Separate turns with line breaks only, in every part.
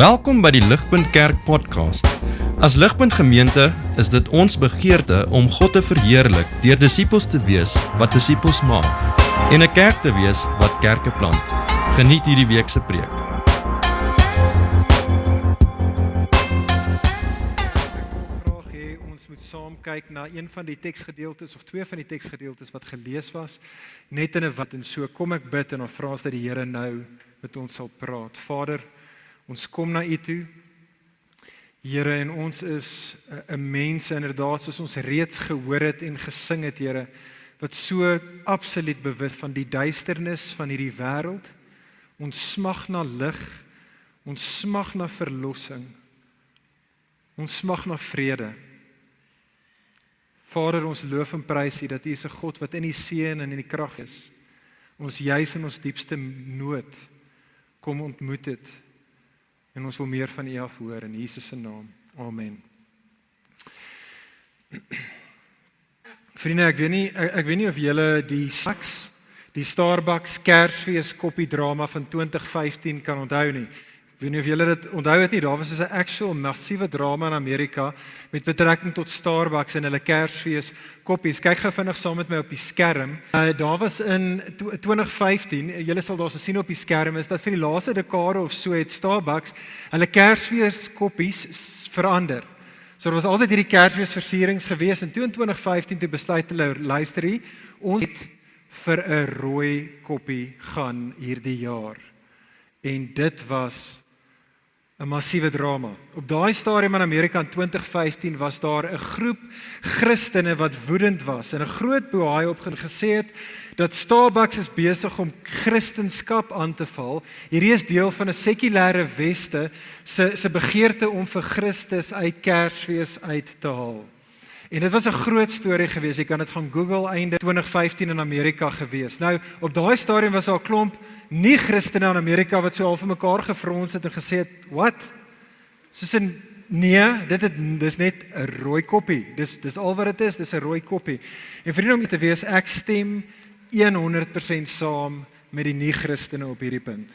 Welkom by die Ligpunt Kerk podcast. As Ligpunt Gemeente is dit ons begeerte om God te verheerlik deur disippels te wees wat disippels maak en 'n kerk te wees wat kerke plant. Geniet hierdie week se preek.
Ons moet saam kyk na een van die teksgedeeltes of twee van die teksgedeeltes wat gelees was, net in 'n wat en so kom ek bid en dan vra ons dat die Here nou met ons sal praat. Vader, ons kom na U toe, Here, en ons is 'n mense inderdaad, soos ons reeds gehoor het en gesing het, Here, wat so absoluut bewus van die duisternis van hierdie wêreld. Ons smag na lig, ons smag na verlossing, ons smag na vrede. Vader, ons loof en prys U dat U is 'n God wat in die seën en in die krag is. Ons juis in ons diepste nood kom ontmoet het. En ons wil meer van U af hoor in Jesus se naam. Amen. Vriende, ek weet nie of julle die Starbucks Kersfees koppie drama van 2015 kan onthou nie. Ek weet nie of julle dit onthou het nie, daar was 'n actual massiewe drama in Amerika met betrekking tot Starbucks en hulle Kersfees koppies. Kyk gou vinnig saam met my op die skerm. Daar was in 2015, julle sal daar so sien op die skerm, is dat vir die laaste dekade of so het Starbucks hulle Kersfees koppies verander. So daar was altyd hierdie Kersfees versierings gewees en toe in 2015 toe besluit hulle, luister hier, ons het vir 'n rooi koppie gaan hierdie jaar. En dit was 'n massiewe drama. Op daai stadium in Amerika in 2015 was daar 'n groep Christene wat woedend was en 'n groot boei gesê het dat Starbucks is besig om Christendom aan te val. Hierdie is deel van 'n sekulêre weste se begeerte om vir Christus uit Kersfees uit te haal. En dit was 'n groot storie geweest. Jy kan dit gaan Google, einde 2015 in Amerika gewees. Nou, op daai stadium was daar 'n klomp nie-Christene in Amerika wat so half vir mekaar gefrons het en gesê het, "Wat? Soos in nee, dis net 'n rooi koppie. Dis al wat dit is, dis 'n rooi koppie." En vriende, om te wees, ek stem 100% saam met die nie-Christene op hierdie punt.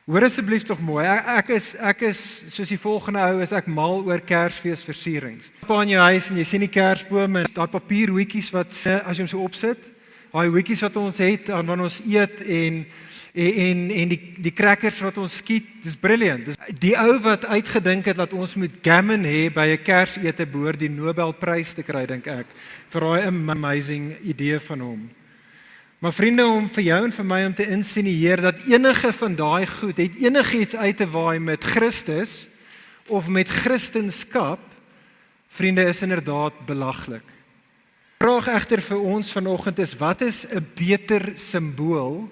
Hoor asseblief tog mooi, ek is soos die volgende ou, is ek mal oor Kersfees versierings. Op in jou huis en jy sien die kersbome en daai papierhoedjies wat as jy hom so opsit, daai hoedjies wat ons het wanneer ons eet en die crackers wat ons skiet, dis brilliant. Dis die ou wat uitgedink het dat ons moet gammon hê by 'n Kersete behoort die Nobelprys te kry, dink ek, vir daai amazing idee van hom. Maar vriende, om vir jou en vir my om te insinieer dat enige van daai goed het enigiets uit te waai met Christus of met Christendom, vriende, is inderdaad belaglik. Die vraag egter vir ons vanoggend is, wat is 'n beter simbool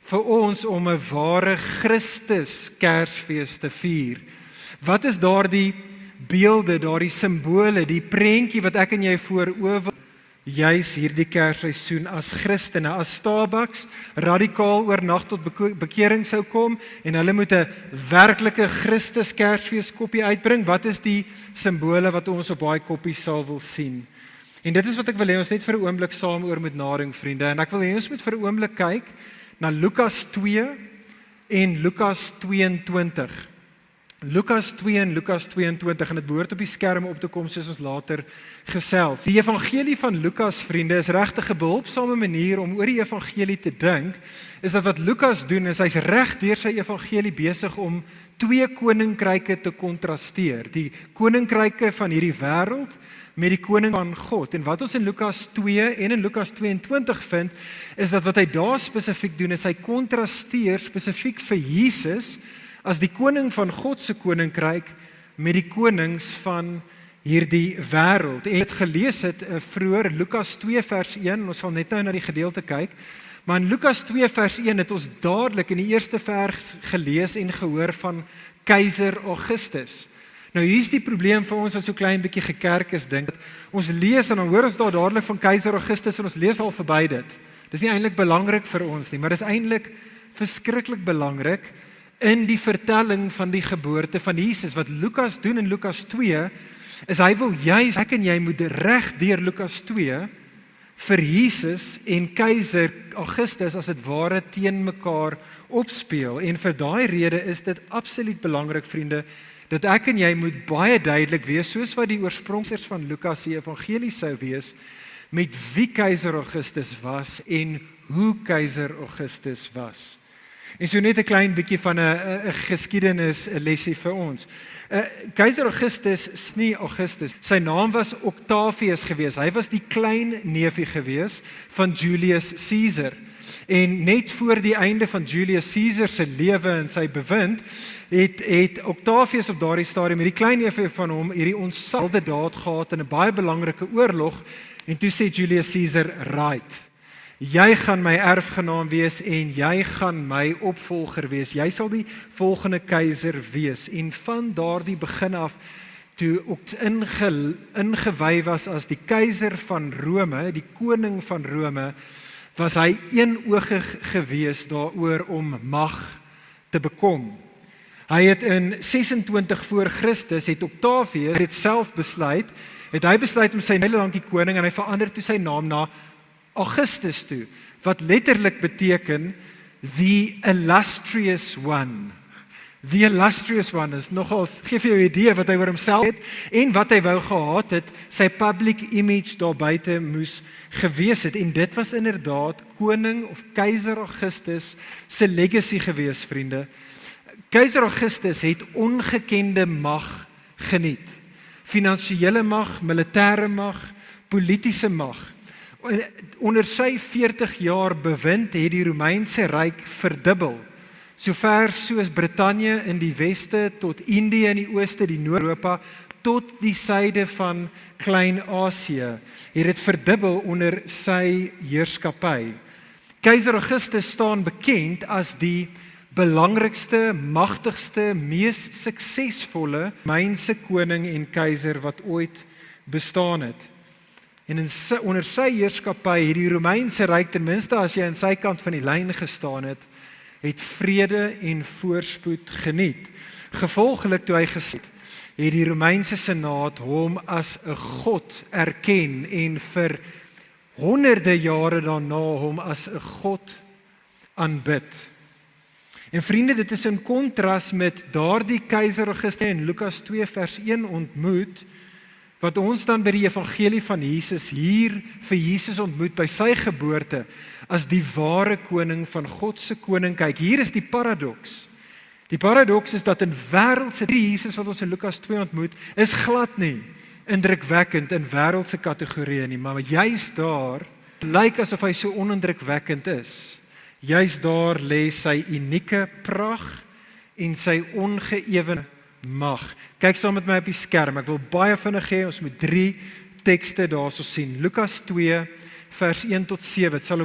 vir ons om 'n ware Christus Kersfees te vier? Wat is daardie beelde, daardie simbole, die prentjie wat ek en jy vooroor juis hierdie Kersseisoen as Christene, as Starbucks radikaal oornag tot bekering sou kom en hulle moet 'n werklike Christus Kersfees koppie uitbring? Wat is die simbole wat ons op daai koppie sal wil sien? En dit is wat ek wil hê ons net vir 'n oomblik saam oor moet nadink, vriende. En ek wil hê ons moet vir 'n oomblik kyk na Lukas 2 en Lukas 22. Lukas 2 en Lukas 22, en dit behoort op die skerm op te kom soos ons later gesels. Die evangelie van Lukas, vriende, is regtig 'n behulpsame manier om oor die evangelie te dink, is dat wat Lukas doen, is hy's reg deur sy evangelie besig om twee koninkryke te kontrasteer. Die koninkryke van hierdie wêreld met die koning van God. En wat ons in Lukas 2 en in Lukas 22 vind, is dat wat hy daar spesifiek doen, is hy kontrasteer spesifiek vir Jesus as die koning van God se koninkryk met die konings van hierdie wêreld. En het gelees het vroeër Lukas 2 vers 1, ons sal net nou na die gedeelte kyk, maar in Lukas 2 vers 1 het ons dadelik in die eerste vers gelees en gehoor van keiser Augustus. Nou hier is die probleem vir ons wat so klein bietjie gekerk is, dink dat ons lees en dan hoor ons daar dadelik van keiser Augustus en ons lees al verby dit. Dis nie eintlik belangrik vir ons nie, maar dis eintlik verskriklik belangrik in die vertelling van die geboorte van Jesus. Wat Lukas doen in Lukas 2, is hy wil juis, ek en jy moet reg deur Lukas 2 vir Jesus en keiser Augustus as dit ware teen mekaar opspeel. En vir daai rede is dit absoluut belangrik, vriende, dat ek en jy moet baie duidelik wees, soos wat die oorspronkers van Lukas se evangelie sou wees, met wie keiser Augustus was en hoe keiser Augustus was. En so net 'n klein bietjie van 'n geskiedenis lesie vir ons. Keiser Augustus is nie Augustus. Sy naam was Octavius gewees. Hy was die klein neefie gewees van Julius Caesar. En net voor die einde van Julius Caesar se lewe en sy bewind, het Octavius op daardie stadium met die klein neefie van hom hierdie onsalde daad gehad in 'n baie belangrike oorlog. En toe sê Julius Caesar, right, jy gaan my erfgenaam wees en jy gaan my opvolger wees. Jy sal die volgende keiser wees. En van daardie begin af, toe ook ingewy was as die keiser van Rome, die koning van Rome, was hy eenoogig gewees daaroor om mag te bekom. Hy het in 26 voor Christus, het Octavius het self besluit, om sy hele lank die koning, en hy verander toe sy naam na Augustus toe, wat letterlik beteken the illustrious one. The illustrious one is nogal, gee vir jou 'n idee wat hy oor homself het en wat hy wou gehad het, sy public image daar buite moes gewees het. En dit was inderdaad koning of keiser Augustus se legacy gewees, vriende. Keiser Augustus het ongekende mag geniet. Finansiële mag, militêre mag, politiese mag. Onder sy 40 jaar bewind het die Romeinse ryk verdubbel. Sover soos Brittanje in die weste tot Indië in die ooste, die Noord-Europa, tot die suide van Klein-Asië, het dit verdubbel onder sy heerskappy. Keiser Augustus staan bekend as die belangrikste, magtigste, mees suksesvolle Romeinse koning en keiser wat ooit bestaan het. En onder sy heerskappy het die Romeinse ryk, ten minste as jy aan sy kant van die lyn gestaan het vrede en voorspoed geniet. Gevolglik toe hy gesê het die Romeinse Senaat hom as 'n god erken en vir honderde jare daarna hom as 'n god aanbid. En vriende, dit is in kontras met daardie keiser Augustus in Lukas 2 vers 1 ontmoet, wat ons dan by die evangelie van Jesus hier vir Jesus ontmoet by sy geboorte as die ware koning van God se koninkryk. Hier is die paradoks. Die paradoks is dat in wêreldse Jesus wat ons in Lukas 2 ontmoet, is glad nie indrukwekkend in wêreldse kategorieë nie, maar juist daar lyk asof hy so onindrukwekkend is. Juist daar lê sy unieke pragt en sy ongeëwene mag. Kyk saam met my op die skerm. Ek wil baie vinnig hê ons moet 3 tekste daarso sien. Lukas 2 vers 1 tot 7. Dit sal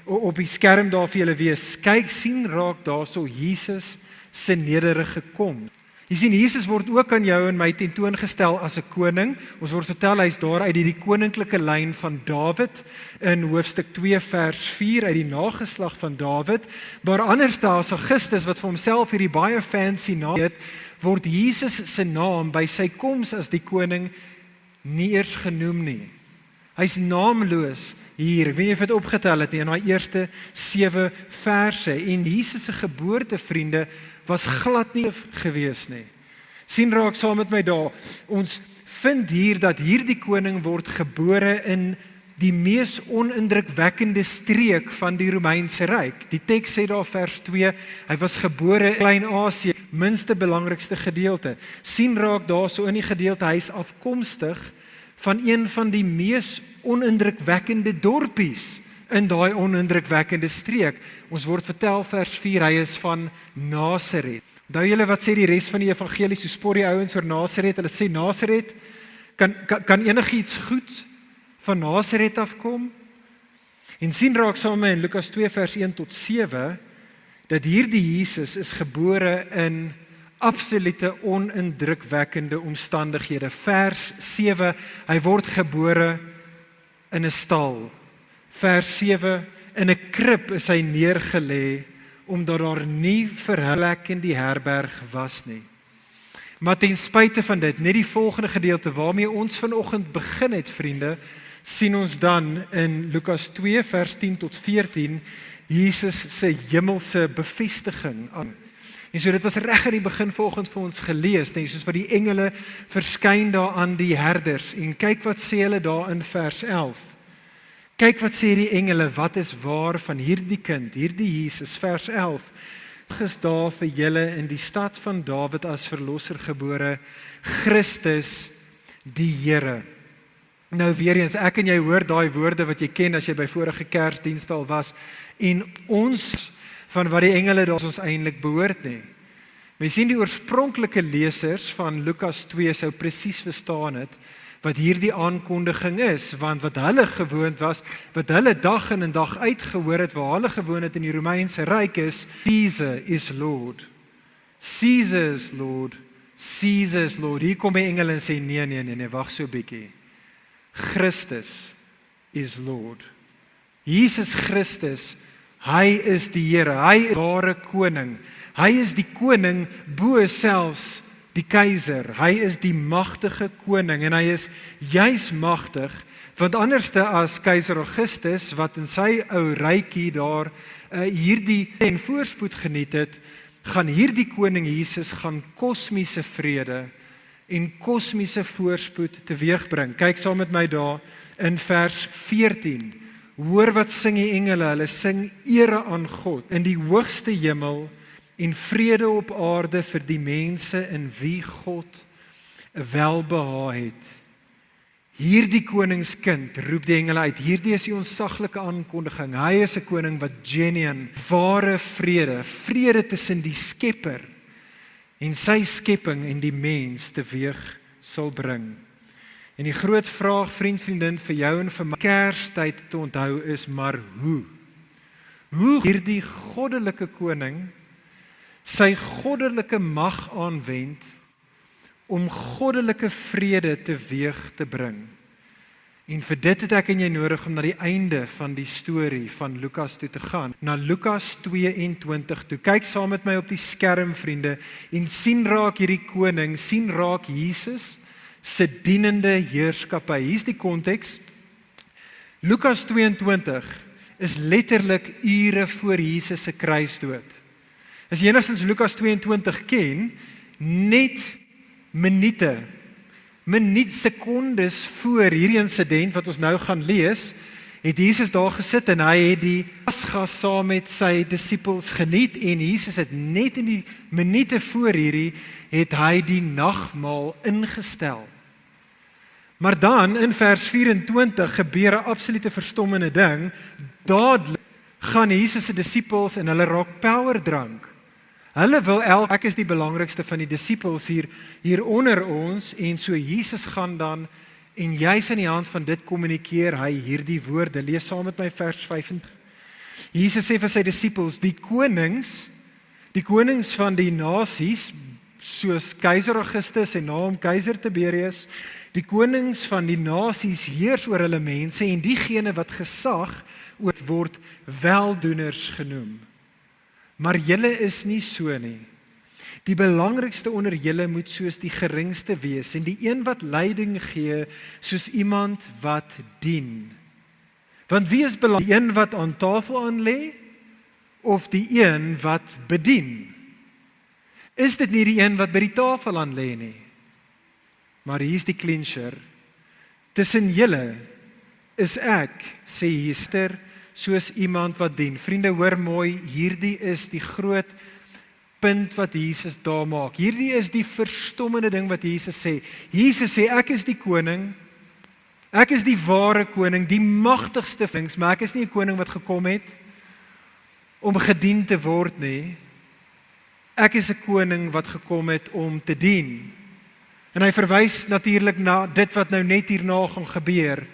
op die skerm daar vir julle wees. Kyk, sien raak daarso Jesus se nederige kom. Jy sien, Jesus word ook aan jou en my tentoongestel as 'n koning. Ons word vertel hy's daar uit die koninklike lyn van Dawid in hoofstuk 2 vers 4 uit die nageslag van Dawid. Maar anders as Augustus wat vir homself hierdie baie fancy naam het, word Jesus se naam by sy koms as die koning nie eers genoem nie. Hy's naamloos hier. Ek weet nie of dit opgetel het nie in daai eerste 7 verse. En Jesus se geboorte, vriende, was glad nie gewees nie. Sien raak saam met my daar. Ons vind hier dat hierdie koning word gebore in die mees onindrukwekkende streek van die Romeinse ryk. Die teks sê daar vers 2, hy was gebore in Klein-Asië, minste belangrikste gedeelte. Sien raak daar so in die gedeelte, hy is afkomstig van een van die mees onindrukwekkende dorpies in daai onindrukwekkende streek. Ons word vertel vers 4, hy is van Nasaret. Onthou julle wat sê die res van die evangelie, so spot die ouens oor Nasaret, hulle sê Nasaret, kan enigiets goed van Nasaret afkom? En sien raak saam in Lukas 2 vers 1 tot 7, dat hierdie Jesus is gebore in absolute onindrukwekkende omstandighede. Vers 7, hy word gebore in 'n stal. Vers 7, in 'n krib is hy neergelê, omdat daar nie vir hulle plek in die herberg was nie. Maar ten spyte van dit, net die volgende gedeelte waarmee ons vanoggend begin het, vriende, sien ons dan in Lukas 2 vers 10 tot 14 Jesus se hemelse bevestiging aan. En so dit was reg aan die begin vanoggend vir ons gelees, nee, soos wat die engele verskyn daar aan die herders en kyk wat sê hulle daar in vers 11. Kyk wat sê die engele, wat is waar van hierdie kind, hierdie Jesus, vers 11. Is daar vir julle in die stad van Dawid as verlosser gebore, Christus die Here. Nou weer eens, ek en jy hoor daai woorde wat jy ken as jy by vorige Kersdienste al was, en ons van wat die engele daar ons eintlik behoort nie. Mens sien die oorspronklike lesers van Lukas 2 sou presies verstaan het wat hierdie aankondiging is, want wat hulle gewoond was, wat hulle dag in en dag uit gehoor het, waar hulle gewoon het in die Romeinse Ryk is, Caesar is Lord. Caesar is Lord. Caesar is Lord. Hier kom die engele en sê, nee, wag so 'n bietjie. Christus is Lord. Jesus Christus, hy is die Here, hy is die ware koning. Hy is die koning bo selfs die keiser. Hy is die magtige koning en hy is juis magtig, want anderste as keiser Augustus wat in sy ou rykie daar hierdie en voorspoed geniet het, gaan hierdie koning Jesus gaan kosmiese vrede en kosmiese voorspoed teweegbring. Kyk saam met my daar in vers 14. Hoor wat sing die engele, hulle sing ere aan God in die hoogste hemel en vrede op aarde vir die mense in wie God welbehae het. Hierdie koningskind, roep die engele uit, hierdie is die onsaglike aankondiging, hy is 'n koning wat genuine, ware vrede tussen die skepper en sy skepping en die mens teweeg sal bring. En die groot vraag, vriendin, vir jou en vir my Kerstyd te onthou is, maar hoe? Hoe hierdie goddelike koning sy goddelike mag aanwend om goddelike vrede teweeg te bring. En vir dit het ek en jy nodig om na die einde van die storie van Lukas toe te gaan, na Lukas 22 toe. Kyk saam met my op die skerm, vriende, en sien raak hierdie koning, sien raak Jesus se dienende heerskappy. Hier is die konteks. Lukas 22 is letterlik ure voor Jesus se kruisdood. As jy enigstens Lukas 22 ken, net sekondes voor hierdie insident wat ons nou gaan lees, het Jesus daar gesit en hy het die Pasga saam met sy disippels geniet en Jesus het net in die minute voor hierdie het hy die nagmaal ingestel. Maar dan in vers 24 gebeur 'n absolute verstommende ding. Dadelik gaan Jesus se disippels en hulle raak powerdrank. Hulle wil ek is die belangrikste van die disippels hier onder ons, en so Jesus gaan dan, en juis in die hand van dit kommunikeer hy hierdie woorde. Lees saam met my vers 25. Jesus sê vir sy disippels, die konings van die nasies, soos keiser Augustus en na hom keiser Tiberius, die konings van die nasies heers oor hulle mense, en diegene wat gesag word weldoeners genoem. Maar julle is nie so nie. Die belangrikste onder julle moet soos die geringste wees, en die een wat leiding gee, soos iemand wat dien. Want wie is belangrik? Die een wat aan tafel aanlê, of die een wat bedien? Is dit nie die een wat by die tafel aanlê nie? Maar hier is die clincher. Tussen julle is ek, sê Jesus, soos iemand wat dien. Vriende, hoor mooi, hierdie is die groot punt wat Jesus daar maak. Hierdie is die verstommende ding wat Jesus sê. Jesus sê, ek is die koning, ek is die ware koning, die magtigste vings, maar ek is nie 'n koning wat gekom het om gedien te word nie. Ek is 'n koning wat gekom het om te dien. En hy verwys natuurlik na dit wat nou net hierna gaan gebeur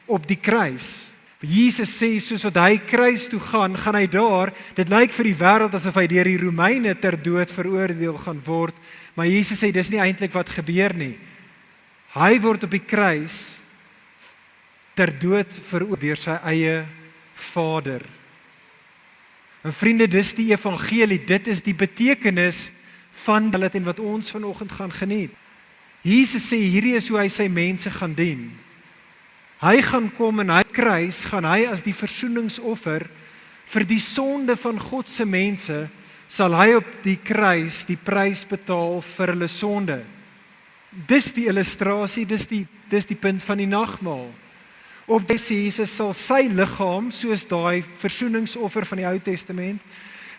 op die kruis. Jesus sê, soos wat hy kruis toe gaan hy daar, dit lyk vir die wêreld asof hy deur die Romeine ter dood veroordeel gaan word, maar Jesus sê, dis nie eintlik wat gebeur nie. Hy word op die kruis ter dood veroordeel deur sy eie Vader. En vriende, dis die evangelie, dit is die betekenis van dit en wat ons vanoggend gaan geniet. Jesus sê, hierdie is hoe hy sy mense gaan dien. Hy gaan kom en hy kruis, gaan hy as die versoeningsoffer vir die sonde van God se mense, sal hy op die kruis die prys betaal vir hulle sonde. Dis die illustrasie, dis die punt van die nagmaal. Op Jesus sal sy liggaam, soos daai versoeningsoffer van die Ou Testament,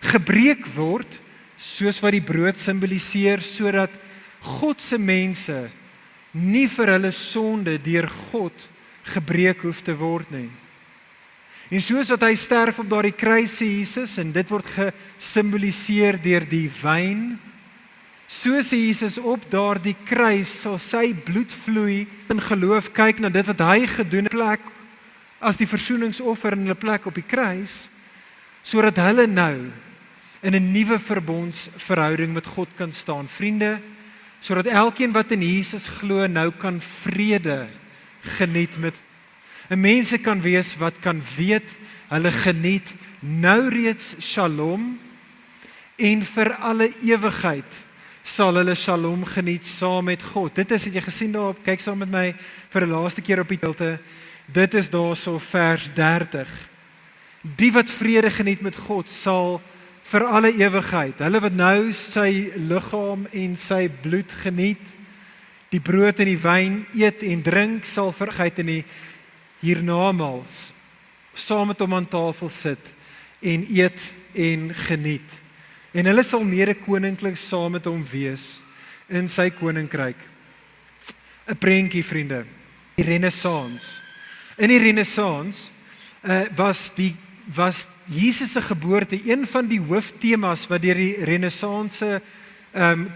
gebreek word, soos wat die brood simboliseer, sodat God se mense nie vir hulle sonde deur God gebreek hoef te word nie. En soos wat hy sterf op daardie kruis, sê Jesus, en dit word gesimboliseer deur die wyn, so sê Jesus op daardie kruis sal sy bloed vloei in geloof, kyk na dit wat hy gedoen het, plek as die versoeningsoffer in hulle plek op die kruis, sodat hulle nou in 'n nuwe verbondsverhouding met God kan staan. Vriende, sodat elkeen wat in Jesus glo nou kan vrede geniet met 'n mense kan wees wat kan weet, hulle geniet nou reeds shalom en vir alle ewigheid sal hulle shalom geniet saam met God. Dit is, het jy gesien daarop, kyk saam met my vir 'n laaste keer op die gedeelte, dit is daarso vers 30. Die wat vrede geniet met God sal vir alle ewigheid, hulle wat nou sy liggaam en sy bloed geniet, die brood en die wyn eet en drink, sal vir ewigheid in die hiernamaals saam met hom aan tafel sit en eet en geniet. En hulle sal mede-koninklik saam met hom wees in sy koninkryk. 'n Prentjie, vriende, die Renaissance. In die Renaissance was Jesus se geboorte een van die hooftemas wat deur die Renaissance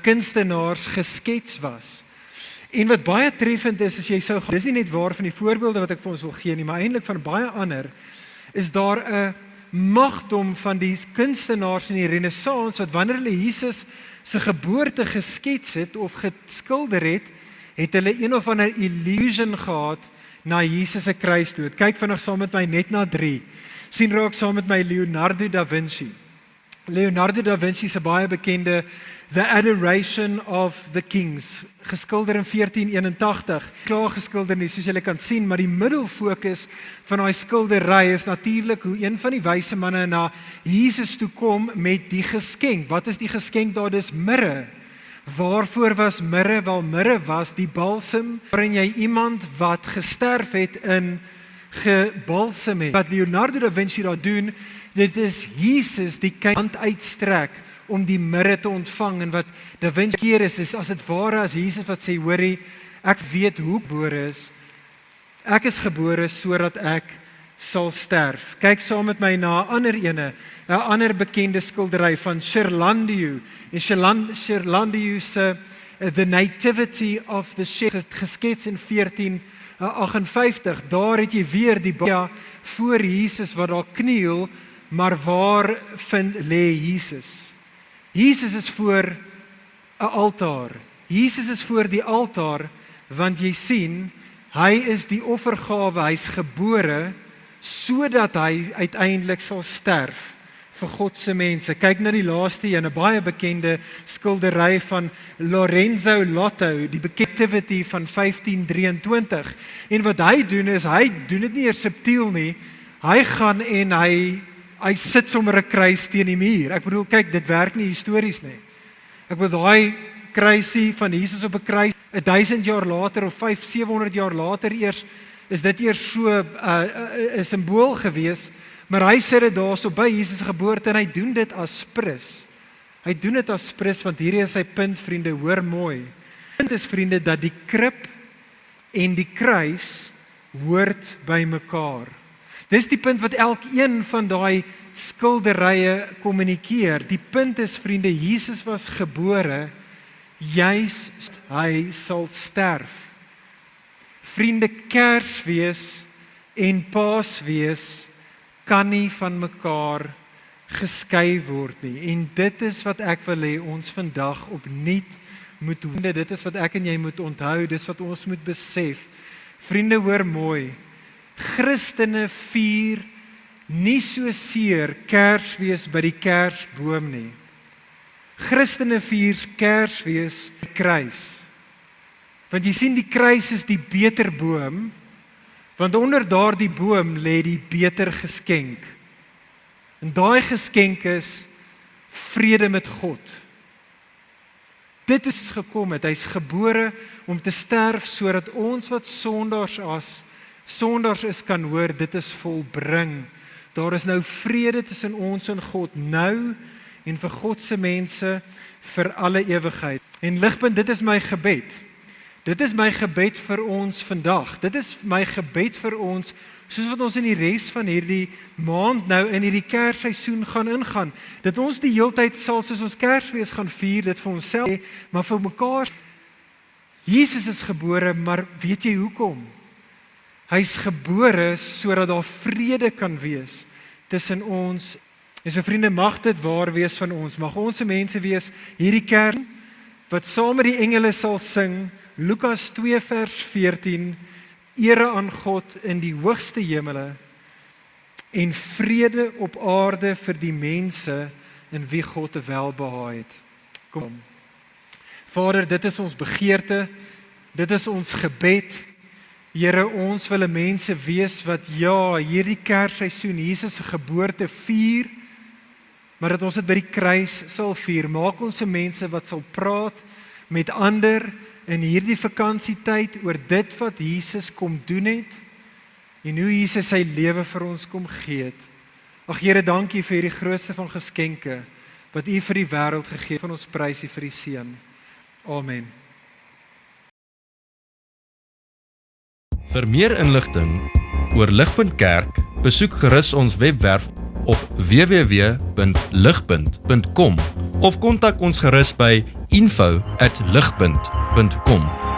kunstenaars geskets was. En wat baie treffend is, as jy sou, dis nie net waar van die voorbeelde wat ek vir ons wil gee nie, maar eintlik van baie ander, is daar 'n magdom van die kunstenaars in die Renaissance, wat wanneer hulle Jesus se geboorte geskets het of geskilder het hulle een of ander illusion gehad na Jesus se kruisdood. Kyk vinnig saam met my net na 3. Sien raak saam met my Leonardo da Vinci. Leonardo da Vinci se baie bekende The Adoration of the Kings, geskilder in 1481. Klaar geskilder nie, soos julle kan sien, maar die middelfokus van daai skildery is natuurlik hoe een van die wyse manne na Jesus toe kom met die geskenk. Wat is die geskenk daar? Dis mirre. Waarvoor was mirre? Wel, mirre was die balsem waarin jy iemand wat gesterf het in gebalsem het. Wat Leonardo da Vinci daar doen, dit is Jesus die hand uitstrek om die mirre te ontvang, en wat Da Vinci keer is as dit ware as Jesus wat sê, hoorie, ek weet hoe ek gebore is. Ek is gebore sodat ek sal sterf. Kyk saam met my na 'n ander bekende skildery van Ghirlandaio. En Ghirlandaio se The Nativity of the Shepherd, geskets in 1458. Daar het jy weer die baie voor Jesus wat daar kniel, maar waar lê Jesus? Jesus is voor 'n altaar. Jesus is voor die altaar, want jy sien, hy is die offergawe, hy's gebore sodat hy uiteindelik sal sterf vir God se mense. Kyk na die laaste een, 'n baie bekende skildery van Lorenzo Lotto, die Nativity van 1523. En wat hy doen is, hy doen dit nie eers subtiel nie. Hy gaan en hy sit sommer 'n kruis teen die muur. Ek bedoel, kyk, dit werk nie histories nie. Ek bedoel, daai kruisie van Jesus op 'n kruis, 1000 jaar later of 500-700 jaar later eers, is dit eers so 'n simbool gewees, maar hy sit dit daarso by Jesus se geboorte en hy doen dit as prins. Hy doen dit as prins, want hierdie is sy punt, vriende, hoor mooi. Die punt is, vriende, dat die krib en die kruis hoort by mekaar. Dis die punt wat elkeen van daai skilderye kommunikeer. Die punt is, vriende, Jesus was gebore, juis hy sal sterf. Vriende, Kersfees en Paasfees kan nie van mekaar geskei word nie. En dit is wat ek wil hê ons vandag opnuut moet doen. Dit is wat ek en jy moet onthou, dis wat ons moet besef. Vriende, hoor mooi. Christene vier nie so seer Kersfees by die kersboom nie. Christene vier Kersfees by die kruis. Want jy sien, die kruis is die beter boom Want onder daardie boom lê die beter geskenk. En daai geskenk is vrede met God. Dit is gekom het, hy's gebore om te sterf sodat ons wat sondaars is kan hoor, dit is volbring. Daar is nou vrede tussen ons en God nou en vir God se mense vir alle ewigheid. En Ligpunt, dit is my gebed. Dit is my gebed vir ons vandag. Dit is my gebed vir ons, soos wat ons in die res van hierdie maand nou in hierdie Kersseisoen gaan ingaan. Dat ons die heeltyd sal, soos ons Kersfees gaan vier, dit vir onsself, maar vir mekaar. Jesus is gebore, maar weet jy hoekom? Hy's gebore sodat daar vrede kan wees tussen ons. En so vriende, mag dit waar wees van ons. Mag ons se mense wees hierdie kerk wat saam met die engele sal sing, Lukas 2 vers 14, ere aan God in die hoogste hemele en vrede op aarde vir die mense in wie God 'n welbehae het. Kom. Vader, dit is ons begeerte, dit is ons gebed. Here, ons wil 'n mense wees wat hierdie Kersseisoen Jesus se geboorte vier, maar dat ons dit by die kruis sal vier. Maak ons 'n mense wat sal praat met ander in hierdie vakansietyd oor dit wat Jesus kom doen het en hoe Jesus sy lewe vir ons kom gee het. Ag Here, dankie vir die grootste van geskenke wat U vir die wêreld gegee het. Van ons prys U vir die seën. Amen.
Vir meer inligting oor Ligpunt Kerk, besoek gerus ons webwerf op www.ligpunt.com of kontak ons gerus by info@ligpunt.com.